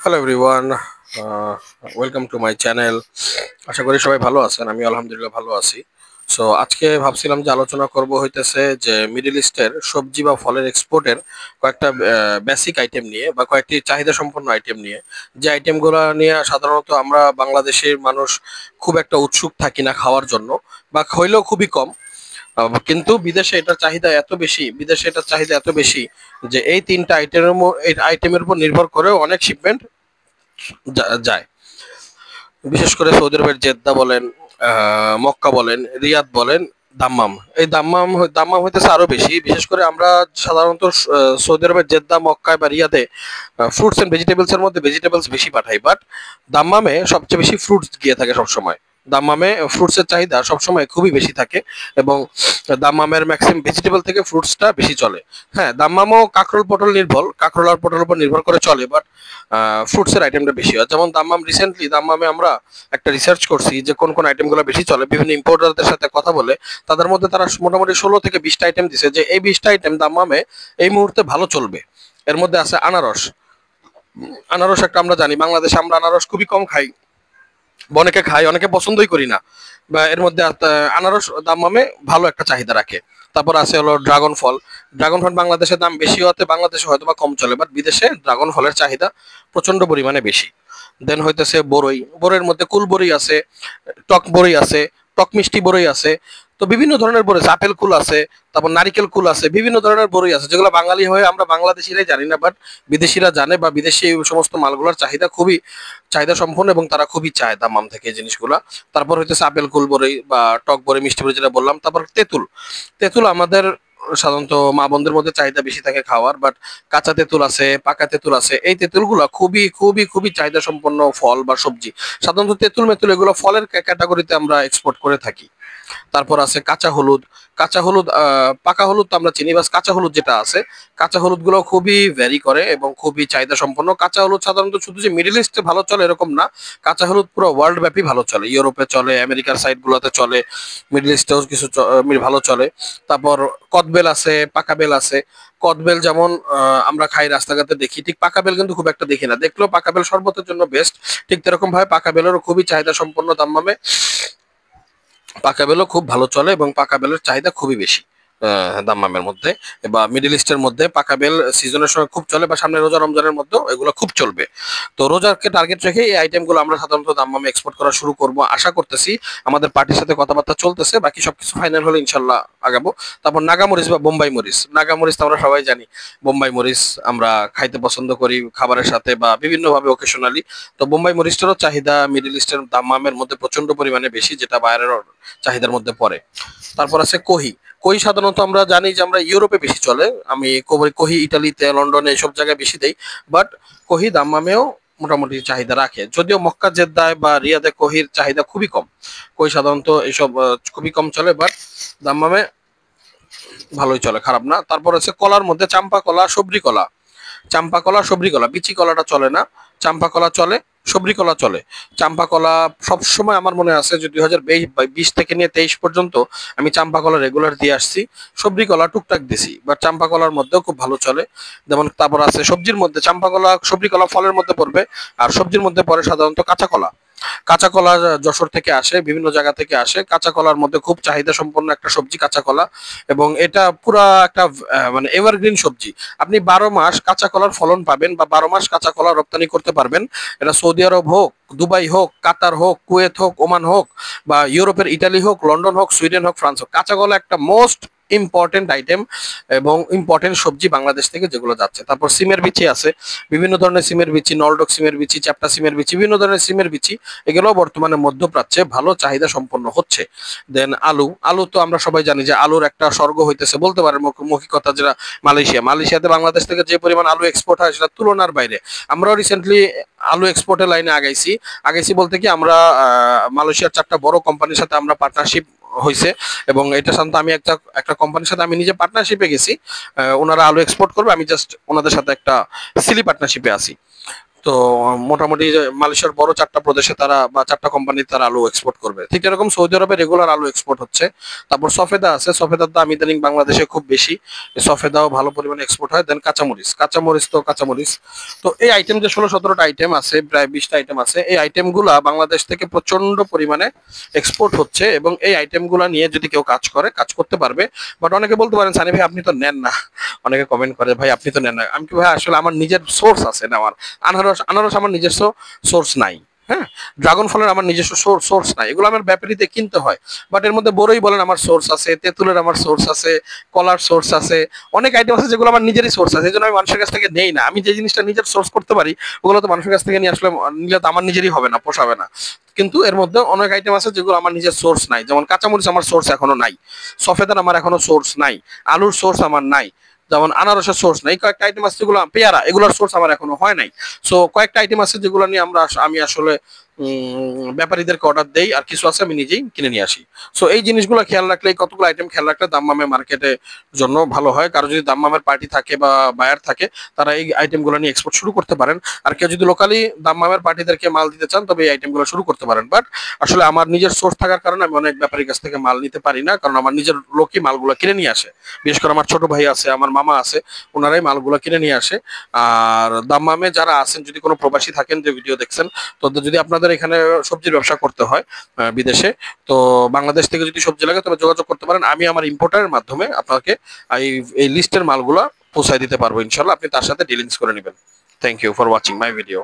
Hello everyone, welcome to my channel. আশা করি সবাই ভালো আছেন। আমি আলহামদুলিল্লাহ ভালো আছি। সো আজকে ভাবছিলাম যে আলোচনা করব হইতেছে যে মিডল ইস্টের সবজি বা ফলের এক্সপোর্টের কয়েকটা বেসিক আইটেম নিয়ে বা কয়েকটি চাহিদা সম্পন্ন আইটেম নিয়ে, যে আইটেমগুলো নিয়ে সাধারণত আমরা বাংলাদেশের মানুষ খুব একটা উৎসুক থাকি না খাওয়ার জন্য, বা হইলেও খুবই কম। কিন্তু বিদেশে এটার চাহিদা এত বেশি, বিদেশে এটার চাহিদা এত বেশি যে এই তিনটা আইটেমের উপর নির্ভর করে অনেক শিপমেন্ট যায়। বিশেষ করে সৌদি আরবের জেদ্দা বলেন, মক্কা বলেন, রিয়াদ বলেন, দাম্মাম। এই দাম্মাম হইতেছে আরো বেশি। বিশেষ করে আমরা সাধারণত সৌদি আরবের জেদ্দা, মক্কায় বা রিয়াদে ফ্রুটস এন্ড ভেজিটেবলস এর মধ্যে ভেজিটেবলস বেশি পাঠাই, বাট দাম্মামে সবচেয়ে বেশি ফ্রুটস গিয়ে থাকে সবসময়। দাম্মামে ফ্রুটসের চাহিদা সবসময় খুবই বেশি থাকে, এবং দাম্মামের ম্যাক্সিমাম ভেজিটেবল থেকে ফ্রুটসটা বেশি চলে। হ্যাঁ, দাম্মামও কাঁকরোল আর পটল উপর নির্ভর করে চলে, বাট ফ্রুটসের আইটেমটা বেশি হয়। যেমন দাম্মামে আমরা একটা রিসার্চ করছি যে কোন কোন আইটেমগুলো বেশি চলে। বিভিন্ন ইম্পোর্টারদের সাথে কথা বলে তাদের মধ্যে তারা মোটামুটি 16 থেকে 20টা আইটেম দিছে যে এই 20টা আইটেম দাম্মামে এই মুহূর্তে ভালো চলবে। এর মধ্যে আছে আনারস। আনারস একটা, আমরা জানি বাংলাদেশে আমরা আনারস খুবই কম খাই, অনেকে খাই, অনেকে পছন্দই করি না। বা এর মধ্যে আনারস দাম্মামে ভালো একটা চাহিদা রাখে। তারপর আছে হলো ড্রাগন ফল। ড্রাগন ফল বাংলাদেশের দাম বেশি হতে বাংলাদেশে হয়তো বা কম চলে, বাট বিদেশে ড্রাগন ফলের চাহিদা প্রচন্ড পরিমাণে বেশি। দেন হইতেছে বরই। বরইয়ের মধ্যে কুল বরই আছে, টক বরই আছে, টক মিষ্টি বরই আছে। তো বিভিন্ন ধরনের বরই আছে, আপেল কুল আছে, তারপর নারিকেল কুল আছে, বিভিন্ন ধরনের বরই আছে যেগুলো বাঙালি হয়ে আমরা বাংলাদেশিরাই জানি না, বাট বিদেশিরা জানে, বা বিদেশি এই সমস্ত মালগুলোর চাহিদা খুবই চাহিদা সম্পন্ন, এবং তারা খুবই চায় দামাম থেকে এই জিনিসগুলা। তারপর হইতেছে আপেল কুল বরই বা টক বরই, মিষ্টি বরই যেটা বললাম। তারপর তেঁতুল। তেঁতুল আমাদের সাধারণত মা বোনদের মধ্যে চাহিদা বেশি থাকে খাওয়ার, বাট কাঁচা তেঁতুল আছে, পাকা তেঁতুল আছে। এই তেঁতুলগুলো খুবই খুবই খুবই চাহিদা সম্পন্ন ফল বা সবজি। সাধারণত তেঁতুল মেতুল এগুলো ফলের ক্যাটাগরিতে আমরা এক্সপোর্ট করে থাকি। তারপর আছে কাঁচা হলুদ। কাঁচা হলুদ, পাকা হলুদ তো আমরা চিনি, বাস কাঁচা হলুদ যেটা আছে, কাঁচা হলুদ গুলো খুবই ভ্যারি করে এবং খুবই চাহিদা সম্পন্ন। কাঁচা হলুদ সাধারণত শুধু যে মিডল ইস্টে ভালো চলে এরকম না, কাঁচা হলুদ পুরো ওয়ার্ল্ড ব্যাপী ভালো চলে। ইউরোপে চলে, আমেরিকার সাইড গুলোতে চলে, মিডল ইস্টেও কিছু ভালো চলে। তারপর কদবেল আছে, পাকা বেল আছে। কদবেল যেমন আমরা খাই, রাস্তাঘাটে দেখি, ঠিক পাকা বেল কিন্তু খুব একটা দেখি না, দেখলেও পাকা বেল শরবতের জন্য বেস্ট। ঠিক তেরকম ভাবে পাকা বেলেরও খুবই চাহিদা সম্পন্ন দাম্মামে। পাকা বেলও খুব ভালো চলে এবং পাকা বেলের চাহিদা খুবই বেশি দাম্মামের মধ্যে বা মিডল ইস্টের মধ্যে। পাকা বেল সিজনের সময় খুব চলে, বা সামনে রোজা রমজানের মধ্যেও এগুলো খুব চলবে। তো রোজাকে টার্গেট রেখে এই আইটেমগুলো আমরা সাধারণত দাম্মামে এক্সপোর্ট করা শুরু করব আশা করতেছি। আমাদের পার্টির সাথে কথাবার্তা চলতেছে, বাকি সবকিছু ফাইনাল হলে ইনশাল্লাহ আগাবো। তারপর নাগামরিচ বা বোম্বাই মরিচ। নাগামরিচ তো আমরা সবাই জানি, বোম্বাই মরিচ আমরা খাইতে পছন্দ করি খাবারের সাথে বা বিভিন্নভাবে ওকেশনালি। তো বোম্বাই মরিচটারও চাহিদা মিডল ইস্টের দাম্মামের মধ্যে প্রচন্ড পরিমাণে বেশি, যেটা বাইরের চাহিদার মধ্যে পড়ে। তারপর আছে কহি। কহি সাধারণত আমরা জানি যে আমরা ইউরোপে বেশি চলে। আমি কহি ইটালিতে, লন্ডনে এইসব জায়গায় বেশি দেই, বাট কহি দাম্মামেও মোটামুটি চাহিদা রাখে। যদিও মক্কা, জেদ্দায় বা রিয়াদে কহির চাহিদা খুবই কম। কহি সাধারণত এইসব খুবই কম চলে, বাট দাম্মামে ভালোই চলে, খারাপ না। তারপর আছে কলার মধ্যে চাম্পা কলা, সবরি কলা। চাম্পা কলা, সবরি কলা, বিচি কলাটা চলে না। চাম্পা কলা চলে, সবরি কলা চলে। চাম্পা কলা সবসময় আমার মনে আছে যে 2020 থেকে নিয়ে 23 পর্যন্ত আমি চাম্পা কলা রেগুলার দিয়ে আসছি। সবরি কলা টুকটাক দিছি, বাট চাম্পা কলার মধ্যেও খুব ভালো চলে। যেমন তারপর আছে সবজির মধ্যে চাম্পা কলা, সবরি কলা ফলের মধ্যে পড়বে, আর সবজির মধ্যে পড়ে সাধারণত কাঁচা কলা। কাঁচা কলা যশোর থেকে আসে, বিভিন্ন জায়গা থেকে আসে। কাঁচা কলার মধ্যে খুব চাহিদা সম্পন্ন একটা সবজি কাঁচা কলা, এবং এটা পুরা একটা মানে এভারগ্রিন সবজি। আপনি 12 মাস কাঁচা কলার ফলন পাবেন, বা 12 মাস কাঁচা কলা রপ্তানি করতে পারবেন। এটা সৌদি আরব হোক, দুবাই হোক, কাতার হোক, কুয়েত হোক, ওমান হোক, বা ইউরোপের ইটালি হোক, লন্ডন হোক, সুইডেন হোক, ফ্রান্স হোক, কাঁচা কলা একটা মোস্ট ইম্পর্টেন্ট আইটেম এবং ইম্পর্টেন্ট সবজি বাংলাদেশ থেকে যেগুলো যাচ্ছে। তারপর সিমের বিচি আছে, বিভিন্ন ধরনের সিমের বিচি, নলডক সিমের বিচি, চ্যাপ্টা সিমের বিচি, বিভিন্ন ধরনের সিমের বিচি। এগুলো বর্তমানে মধ্যপ্রাচ্যে ভালো চাহিদা সম্পন্ন হচ্ছে। দেন আলু। আলু তো আমরা সবাই জানি যে আলুর একটা স্বর্গ হইতেছে বলতে পারেন মৌখিকতা, যেটা মালয়েশিয়াতে বাংলাদেশ থেকে যে পরিমাণ আলু এক্সপোর্ট হয় সেটা তুলনার বাইরে। আমরাও রিসেন্টলি আলু এক্সপোর্টের লাইনে আগাইছি। আগাইছি বলতে কি, আমরা মালয়েশিয়ার 4টা বড় কোম্পানির সাথে আমরা পার্টনারশিপ হয়েছে, এবং এটা সাধারণত আমি একটা একটা কোম্পানির সাথে আমি নিজে পার্টনারশিপে গেছি। ওনারা আলু এক্সপোর্ট করবে, আমি জাস্ট ওনাদের সাথে একটা সিলি পার্টনারশিপে আছি। তো মোটামুটি মালয়েশিয়ার বড় 4টা প্রদেশে তারা বা 4টা কোম্পানি তারা আলু এক্সপোর্ট করবে। ঠিক এরকম সৌদি আরবে রেগুলার আলু এক্সপোর্ট হচ্ছে। তারপর সফেদা আছে, সফেদার দাম ইদানিং বাংলাদেশে খুব বেশি, সফেদাও ভালো পরিমাণে এক্সপোর্ট হয়। দেন কাঁচামরিচ, কাঁচামরিচ তো এই আইটেম যে 16-17টা আইটেম আছে, প্রায় 20টা আইটেম আছে, এই আইটেমগুলা বাংলাদেশ থেকে প্রচন্ড পরিমাণে এক্সপোর্ট হচ্ছে এবং এই আইটেমগুলা নিয়ে যদি কেউ কাজ করে, কাজ করতে পারবে। বাট অনেকে বলতে পারেন সানি ভাই আপনি তো নেন না, অনেকে কমেন্ট করে ভাই আপনি তো নেন না। আমি কি ভাই আসলে আমার নিজের সোর্স আছে নেওয়ার। আনারস আমার নিজস্ব সোর্স নাই, হ্যাঁ, ড্রাগন ফলের আমার নিজস্ব সোর্স নাই, এগুলো আমার ব্যাপারীতে কিনতে হয়। বাট এর মধ্যে বড়ই বলেন আমার সোর্স আছে, তেঁতুলের আমার সোর্স আছে, কলার সোর্স আছে, অনেক আইটেম আছে যেগুলো আমার নিজেরই সোর্স আছে, এই জন্য আমি মানুষের কাছ থেকে নেই না। আমি যে জিনিসটা নিজের সোর্স করতে পারি ওগুলো তো মানুষের কাছ থেকে নিয়ে আসলে নিলে তো আমার নিজেরই হবে না, পোষাবে না। কিন্তু এর মধ্যে অনেক আইটেম আছে যেগুলো আমার নিজের সোর্স নাই, যেমন কাঁচামরিচ আমার সোর্স এখনো নাই, সফেদার আমার এখনো সোর্স নাই, আলুর সোর্স আমার নাই, যেমন আনারসের সোর্স নাই, কয়েকটা আইটেম আছে যেগুলো, পেয়ারা, এগুলোর সোর্স আমার এখনো হয় নাই। সো কয়েকটা আইটেম আছে যেগুলো নিয়ে আমি আসলে ব্যাপারীদেরকে অর্ডার দেই, আর কিছু আছে আমি নিজেই কিনে নিয়ে আসি। সো এই জিনিসগুলো খেয়াল রাখলে, কতগুলো আইটেম খেয়াল রাখলে দাম্মামে মার্কেটের জন্য ভালো হয়। কারো যদি দাম্মামের পার্টি থাকে বা বায়ার থাকে তারা এই আইটেমগুলো নিয়ে এক্সপোর্ট শুরু করতে পারেন। আর কেউ যদি লোকালি দাম্মামের পার্টিদেরকে মাল দিতে চান তবে এই আইটেমগুলো শুরু করতে পারেন। বাট আসলে আমার নিজের সোর্স থাকার কারণে আমি অনেক ব্যাপারীর কাছ থেকে মাল নিতে পারি না, কারণ আমার নিজের লোকই মালগুলো কিনে নিয়ে আসে। বিশেষ করে আমার ছোট ভাই আছে, আমার মামা আছে, ওনারাই মালগুলো কিনে নিয়ে আসে। আর দাম্মামে যারা আছেন, যদি কোনো প্রবাসী থাকেন যে ভিডিও দেখছেন, তো যদি আপনাদের এখানে সবজির ব্যবসা করতে হয় বিদেশে, তো বাংলাদেশ থেকে যদি সবজি লাগে তবে যোগাযোগ করতে পারেন। আমি আমার ইম্পোর্টারের মাধ্যমে আপনাকে এই এই লিস্টের মালগুলো পৌঁছায় দিতে পারবো ইনশাল্লাহ, আপনি তার সাথে ডিলিংস করে নেবেন। Thank you for watching my video.